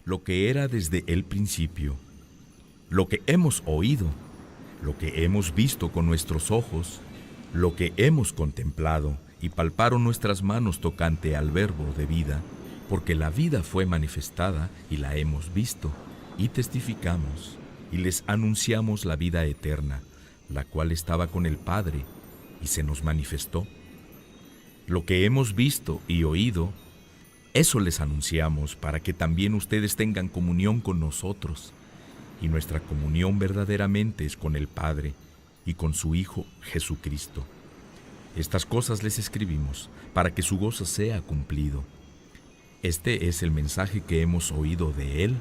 lo que era desde el principio, lo que hemos oído, lo que hemos visto con nuestros ojos, lo que hemos contemplado y palparon nuestras manos tocante al verbo de vida, porque la vida fue manifestada y la hemos visto, y testificamos, y les anunciamos la vida eterna, la cual estaba con el Padre, y se nos manifestó. Lo que hemos visto y oído, eso les anunciamos para que también ustedes tengan comunión con nosotros. Y nuestra comunión verdaderamente es con el Padre y con su Hijo Jesucristo. Estas cosas les escribimos para que su gozo sea cumplido. Este es el mensaje que hemos oído de Él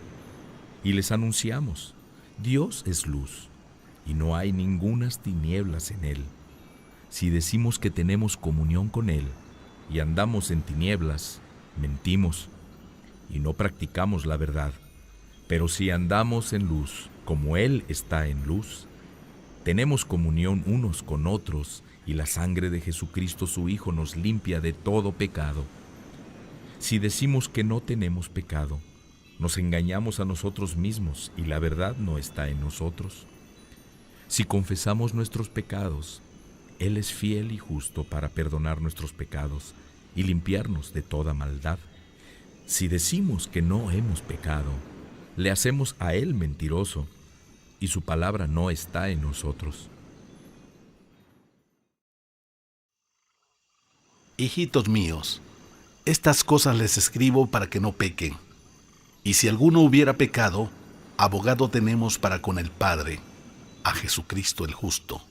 y les anunciamos. Dios es luz y no hay ningunas tinieblas en Él. Si decimos que tenemos comunión con Él y andamos en tinieblas, mentimos y no practicamos la verdad. Pero si andamos en luz, como Él está en luz, tenemos comunión unos con otros y la sangre de Jesucristo su Hijo nos limpia de todo pecado. Si decimos que no tenemos pecado, nos engañamos a nosotros mismos y la verdad no está en nosotros. Si confesamos nuestros pecados, Él es fiel y justo para perdonar nuestros pecados y limpiarnos de toda maldad. Si decimos que no hemos pecado, le hacemos a Él mentiroso, y su palabra no está en nosotros. Hijitos míos, estas cosas les escribo para que no pequen. Y si alguno hubiera pecado, abogado tenemos para con el Padre, a Jesucristo el justo.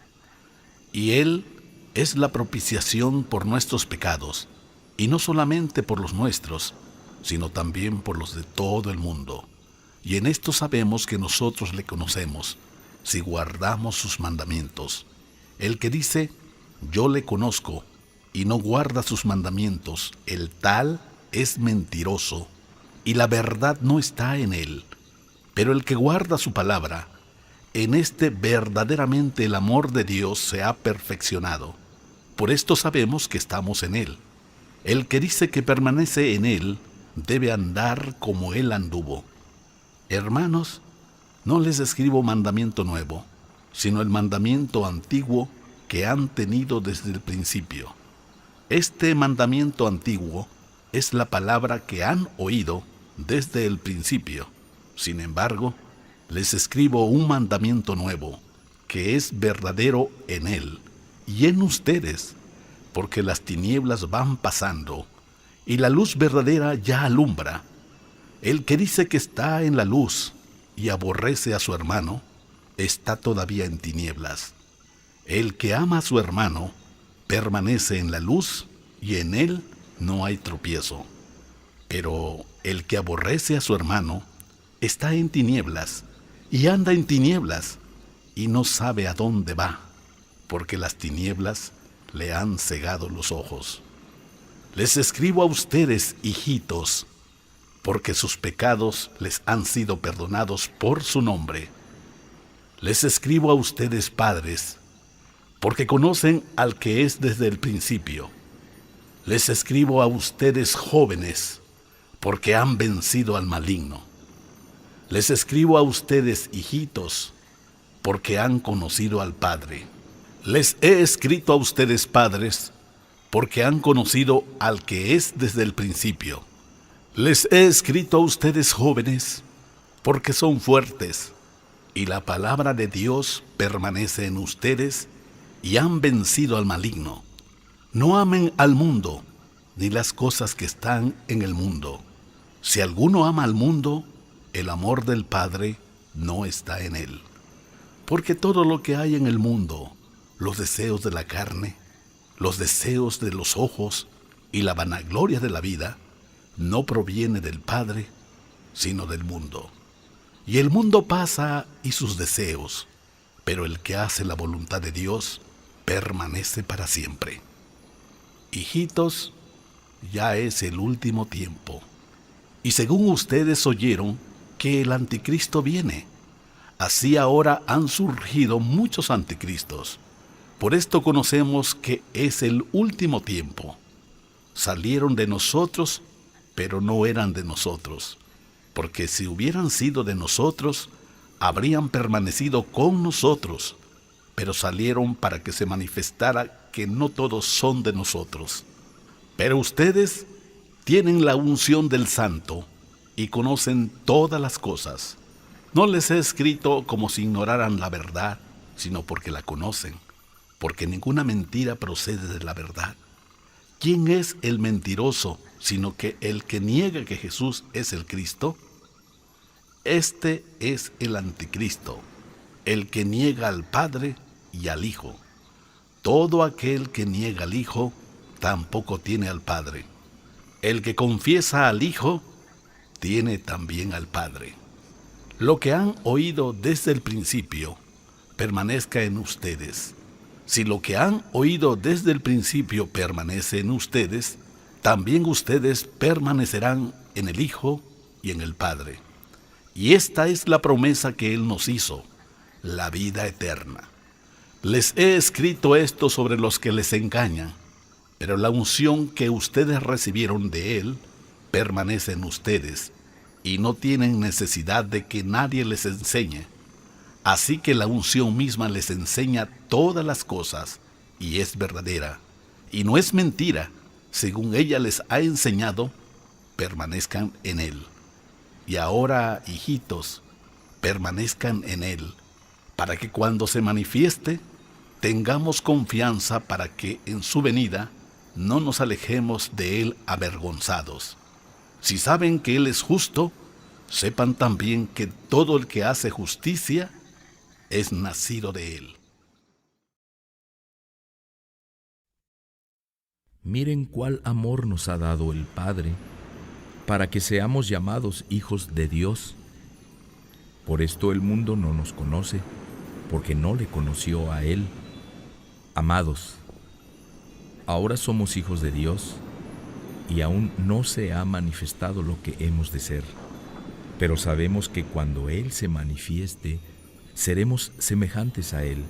Y Él es la propiciación por nuestros pecados, y no solamente por los nuestros, sino también por los de todo el mundo. Y en esto sabemos que nosotros le conocemos, si guardamos sus mandamientos. El que dice, yo le conozco, y no guarda sus mandamientos, el tal es mentiroso, y la verdad no está en él. Pero el que guarda su palabra, en este verdaderamente el amor de Dios se ha perfeccionado. Por esto sabemos que estamos en él. El que dice que permanece en él, debe andar como él anduvo. Hermanos, no les escribo mandamiento nuevo, sino el mandamiento antiguo que han tenido desde el principio. Este mandamiento antiguo es la palabra que han oído desde el principio. Sin embargo, les escribo un mandamiento nuevo, que es verdadero en él y en ustedes, porque las tinieblas van pasando y la luz verdadera ya alumbra. El que dice que está en la luz y aborrece a su hermano, está todavía en tinieblas. El que ama a su hermano, permanece en la luz y en él no hay tropiezo. Pero el que aborrece a su hermano, está en tinieblas y anda en tinieblas y no sabe a dónde va, porque las tinieblas le han cegado los ojos. Les escribo a ustedes, hijitos, porque sus pecados les han sido perdonados por su nombre. Les escribo a ustedes, padres, porque conocen al que es desde el principio. Les escribo a ustedes, jóvenes, porque han vencido al maligno. Les escribo a ustedes, hijitos, porque han conocido al Padre. Les he escrito a ustedes, padres, porque han conocido al que es desde el principio. Les he escrito a ustedes, jóvenes, porque son fuertes, y la palabra de Dios permanece en ustedes, y han vencido al maligno. No amen al mundo, ni las cosas que están en el mundo. Si alguno ama al mundo, el amor del Padre no está en él. Porque todo lo que hay en el mundo, los deseos de la carne, los deseos de los ojos y la vanagloria de la vida, no proviene del Padre, sino del mundo. Y el mundo pasa y sus deseos, pero el que hace la voluntad de Dios permanece para siempre. Hijitos, ya es el último tiempo. Y según ustedes oyeron que el anticristo viene, así ahora han surgido muchos anticristos. Por esto conocemos que es el último tiempo. Salieron de nosotros, pero no eran de nosotros. porque si hubieran sido de nosotros, habrían permanecido con nosotros, pero salieron para que se manifestara que no todos son de nosotros. Pero ustedes tienen la unción del Santo y conocen todas las cosas. No les he escrito como si ignoraran la verdad, sino porque la conocen, porque ninguna mentira procede de la verdad. ¿Quién es el mentiroso, sino que el que niega que Jesús es el Cristo? Este es el anticristo, el que niega al Padre y al Hijo. Todo aquel que niega al Hijo, tampoco tiene al Padre. El que confiesa al Hijo, tiene también al Padre. Lo que han oído desde el principio, permanezca en ustedes. Si lo que han oído desde el principio permanece en ustedes, también ustedes permanecerán en el Hijo y en el Padre. Y esta es la promesa que Él nos hizo, la vida eterna. Les he escrito esto sobre los que les engañan, pero la unción que ustedes recibieron de Él permanece en ustedes, y no tienen necesidad de que nadie les enseñe. Así que la unción misma les enseña todas las cosas, y es verdadera, y no es mentira. Según ella les ha enseñado, permanezcan en Él. Y ahora, hijitos, permanezcan en Él, para que cuando se manifieste, tengamos confianza para que en su venida no nos alejemos de Él avergonzados. Si saben que Él es justo, sepan también que todo el que hace justicia es nacido de Él. Miren cuál amor nos ha dado el Padre, para que seamos llamados hijos de Dios. Por esto el mundo no nos conoce, porque no le conoció a Él. Amados, ahora somos hijos de Dios, y aún no se ha manifestado lo que hemos de ser. Pero sabemos que cuando Él se manifieste, seremos semejantes a Él,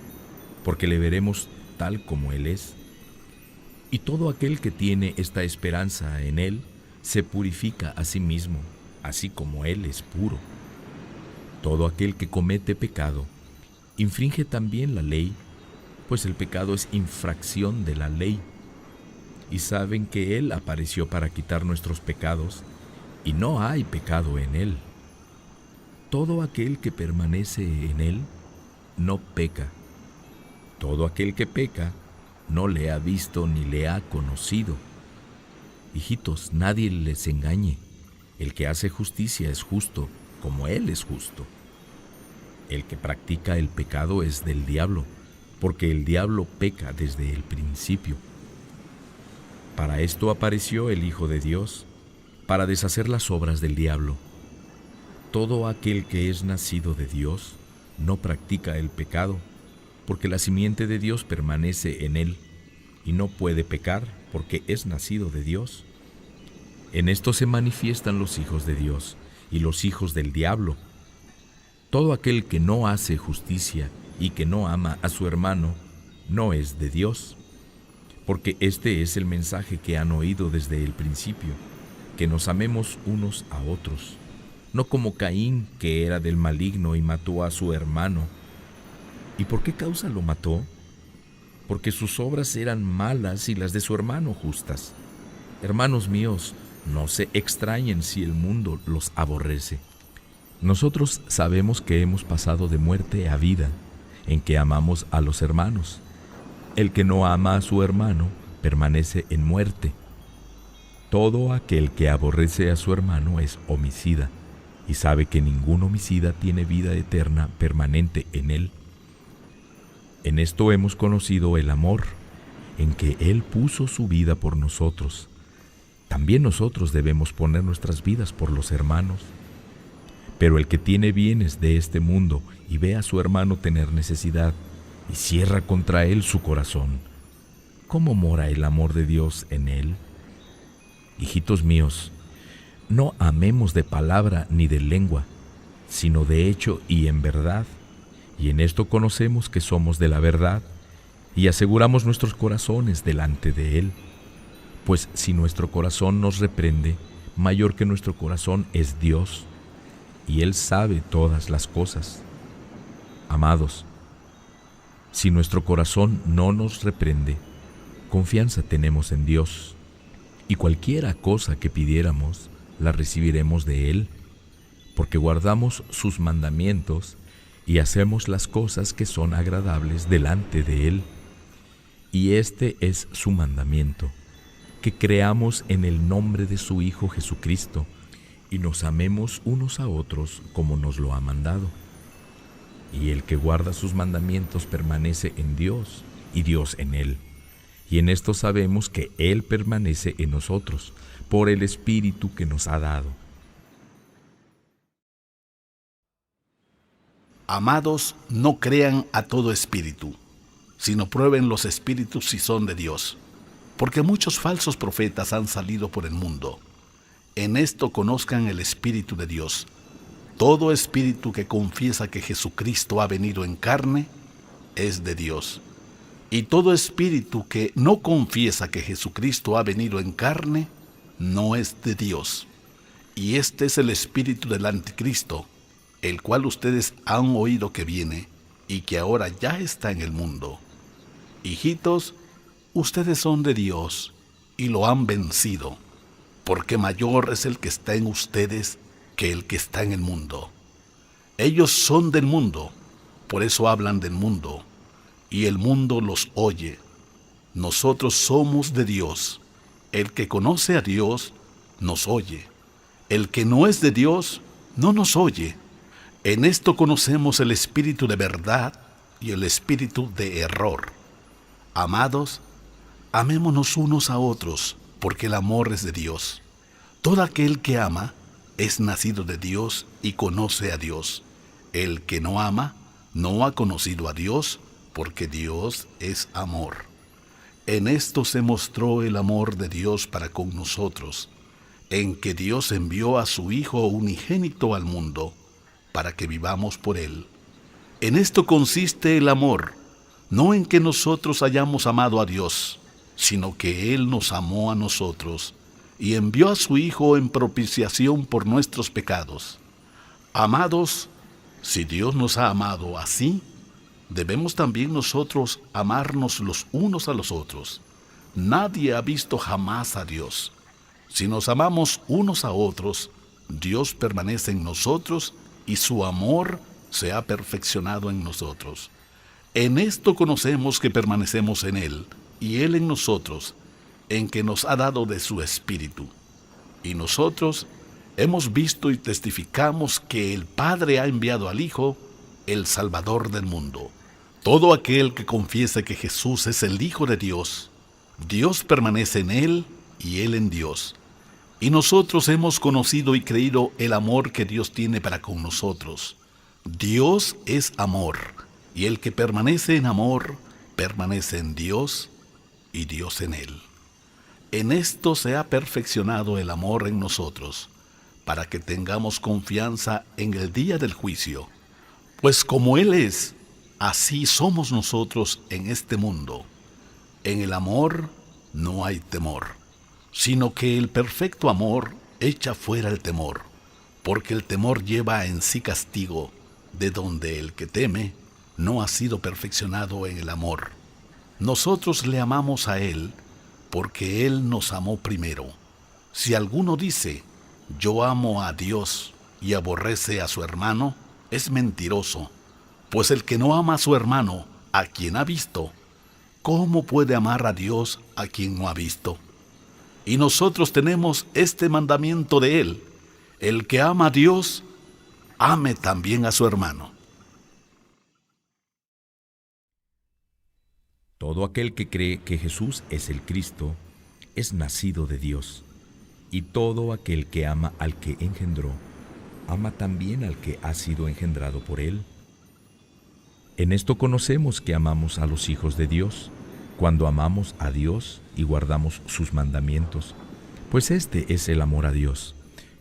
porque le veremos tal como Él es. Y todo aquel que tiene esta esperanza en Él, se purifica a sí mismo, así como Él es puro. Todo aquel que comete pecado, infringe también la ley, pues el pecado es infracción de la ley. Y saben que Él apareció para quitar nuestros pecados, y no hay pecado en Él. Todo aquel que permanece en Él, no peca. Todo aquel que peca, no le ha visto ni le ha conocido. Hijitos, nadie les engañe. El que hace justicia es justo, como Él es justo. El que practica el pecado es del diablo, porque el diablo peca desde el principio. Para esto apareció el Hijo de Dios, para deshacer las obras del diablo. Todo aquel que es nacido de Dios no practica el pecado, porque la simiente de Dios permanece en él, y no puede pecar porque es nacido de Dios. En esto se manifiestan los hijos de Dios y los hijos del diablo. Todo aquel que no hace justicia y que no ama a su hermano no es de Dios, porque este es el mensaje que han oído desde el principio, que nos amemos unos a otros, no como Caín, que era del maligno y mató a su hermano. ¿Y por qué causa lo mató? Porque sus obras eran malas y las de su hermano justas. Hermanos míos, no se extrañen si el mundo los aborrece. Nosotros sabemos que hemos pasado de muerte a vida, en que amamos a los hermanos. El que no ama a su hermano permanece en muerte. Todo aquel que aborrece a su hermano es homicida, y sabe que ningún homicida tiene vida eterna permanente en él. En esto hemos conocido el amor, en que Él puso su vida por nosotros. También nosotros debemos poner nuestras vidas por los hermanos. Pero el que tiene bienes de este mundo y ve a su hermano tener necesidad y cierra contra él su corazón, ¿cómo mora el amor de Dios en él? Hijitos míos, no amemos de palabra ni de lengua, sino de hecho y en verdad. Y en esto conocemos que somos de la verdad y aseguramos nuestros corazones delante de Él. Pues si nuestro corazón nos reprende, mayor que nuestro corazón es Dios, y Él sabe todas las cosas. Amados, si nuestro corazón no nos reprende, confianza tenemos en Dios, y cualquiera cosa que pidiéramos, la recibiremos de Él, porque guardamos sus mandamientos y hacemos las cosas que son agradables delante de Él. Y este es su mandamiento, que creamos en el nombre de su Hijo Jesucristo, y nos amemos unos a otros como nos lo ha mandado. Y el que guarda sus mandamientos permanece en Dios, y Dios en él. Y en esto sabemos que Él permanece en nosotros, por el Espíritu que nos ha dado. Amados, no crean a todo espíritu, sino prueben los espíritus si son de Dios, porque muchos falsos profetas han salido por el mundo. En esto conozcan el Espíritu de Dios. Todo espíritu que confiesa que Jesucristo ha venido en carne es de Dios. Y todo espíritu que no confiesa que Jesucristo ha venido en carne no es de Dios. Y este es el espíritu del anticristo, el cual ustedes han oído que viene y que ahora ya está en el mundo. Hijitos, ustedes son de Dios y lo han vencido, porque mayor es el que está en ustedes que el que está en el mundo. Ellos son del mundo, por eso hablan del mundo, y el mundo los oye. Nosotros somos de Dios. El que conoce a Dios nos oye. El que no es de Dios no nos oye. En esto conocemos el espíritu de verdad y el espíritu de error. Amados, amémonos unos a otros, porque el amor es de Dios. Todo aquel que ama es nacido de Dios y conoce a Dios. El que no ama no ha conocido a Dios, porque Dios es amor. En esto se mostró el amor de Dios para con nosotros, en que Dios envió a su Hijo unigénito al mundo, para que vivamos por Él. En esto consiste el amor, no en que nosotros hayamos amado a Dios, sino que Él nos amó a nosotros, y envió a su Hijo en propiciación por nuestros pecados. Amados, si Dios nos ha amado así, debemos también nosotros amarnos los unos a los otros. Nadie ha visto jamás a Dios. Si nos amamos unos a otros, Dios permanece en nosotros y su amor se ha perfeccionado en nosotros. En esto conocemos que permanecemos en Él y Él en nosotros, en que nos ha dado de su Espíritu. Y nosotros hemos visto y testificamos que el Padre ha enviado al Hijo, el Salvador del mundo. Todo aquel que confiese que Jesús es el Hijo de Dios, Dios permanece en Él y Él en Dios. Y nosotros hemos conocido y creído el amor que Dios tiene para con nosotros. Dios es amor, y el que permanece en amor, permanece en Dios y Dios en él. En esto se ha perfeccionado el amor en nosotros, para que tengamos confianza en el día del juicio. Pues como Él es, así somos nosotros en este mundo. En el amor no hay temor, sino que el perfecto amor echa fuera el temor, porque el temor lleva en sí castigo, de donde el que teme no ha sido perfeccionado en el amor. Nosotros le amamos a Él, porque Él nos amó primero. Si alguno dice, yo amo a Dios, y aborrece a su hermano, es mentiroso, pues el que no ama a su hermano, a quien ha visto, ¿cómo puede amar a Dios a quien no ha visto? Y nosotros tenemos este mandamiento de Él: el que ama a Dios, ame también a su hermano. Todo aquel que cree que Jesús es el Cristo es nacido de Dios, y todo aquel que ama al que engendró, ama también al que ha sido engendrado por Él. En esto conocemos que amamos a los hijos de Dios, cuando amamos a Dios y guardamos sus mandamientos. Pues este es el amor a Dios,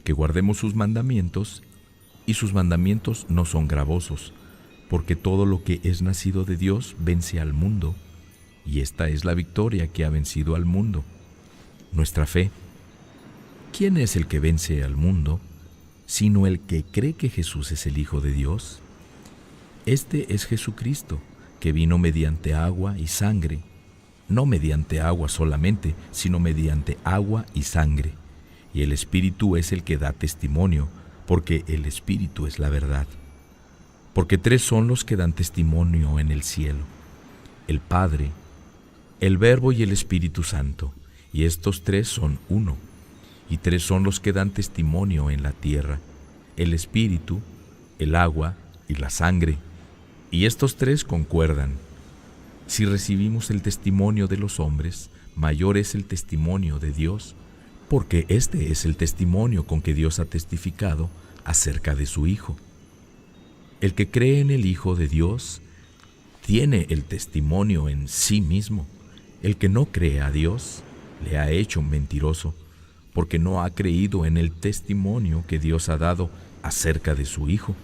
que guardemos sus mandamientos, y sus mandamientos no son gravosos, porque todo lo que es nacido de Dios vence al mundo, y esta es la victoria que ha vencido al mundo, nuestra fe. ¿Quién es el que vence al mundo? sino el que cree que Jesús es el Hijo de Dios. Este es Jesucristo, que vino mediante agua y sangre, no mediante agua solamente, sino mediante agua y sangre. Y el Espíritu es el que da testimonio, porque el Espíritu es la verdad. Porque tres son los que dan testimonio en el cielo: el Padre, el Verbo y el Espíritu Santo, y estos tres son uno. Y tres son los que dan testimonio en la tierra: el Espíritu, el agua y la sangre, y estos tres concuerdan. Si recibimos el testimonio de los hombres, mayor es el testimonio de Dios, porque este es el testimonio con que Dios ha testificado acerca de su Hijo. El que cree en el Hijo de Dios tiene el testimonio en sí mismo. El que no cree a Dios le ha hecho mentiroso, porque no ha creído en el testimonio que Dios ha dado acerca de su Hijo.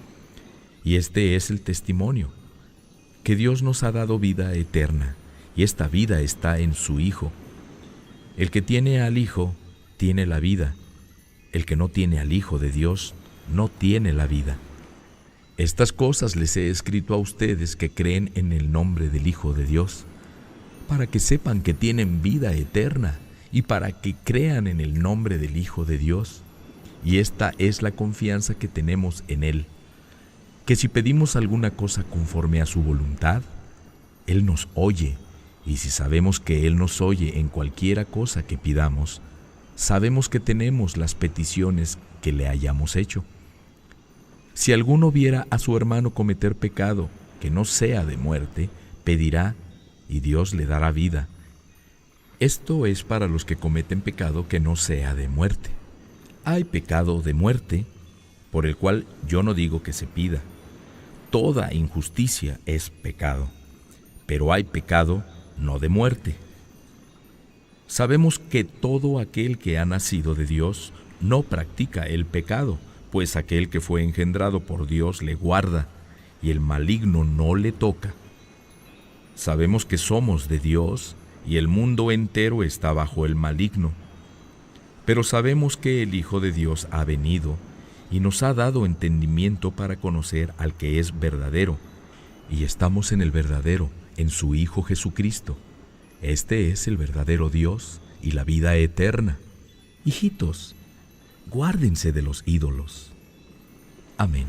Y este es el testimonio, que Dios nos ha dado vida eterna, y esta vida está en su Hijo. El que tiene al Hijo tiene la vida. El que no tiene al Hijo de Dios no tiene la vida. Estas cosas les he escrito a ustedes que creen en el nombre del Hijo de Dios, para que sepan que tienen vida eterna, y para que crean en el nombre del Hijo de Dios. Y esta es la confianza que tenemos en Él, que si pedimos alguna cosa conforme a su voluntad, Él nos oye, y si sabemos que Él nos oye en cualquiera cosa que pidamos, sabemos que tenemos las peticiones que le hayamos hecho. Si alguno viera a su hermano cometer pecado que no sea de muerte, pedirá, y Dios le dará vida. Esto es para los que cometen pecado que no sea de muerte. Hay pecado de muerte, por el cual yo no digo que se pida. Toda injusticia es pecado, pero hay pecado no de muerte. Sabemos que todo aquel que ha nacido de Dios no practica el pecado, pues aquel que fue engendrado por Dios le guarda, y el maligno no le toca. Sabemos que somos de Dios, y el mundo entero está bajo el maligno. Pero sabemos que el Hijo de Dios ha venido y nos ha dado entendimiento para conocer al que es verdadero, y estamos en el verdadero, en su Hijo Jesucristo. Este es el verdadero Dios y la vida eterna. Hijitos, guárdense de los ídolos. Amén.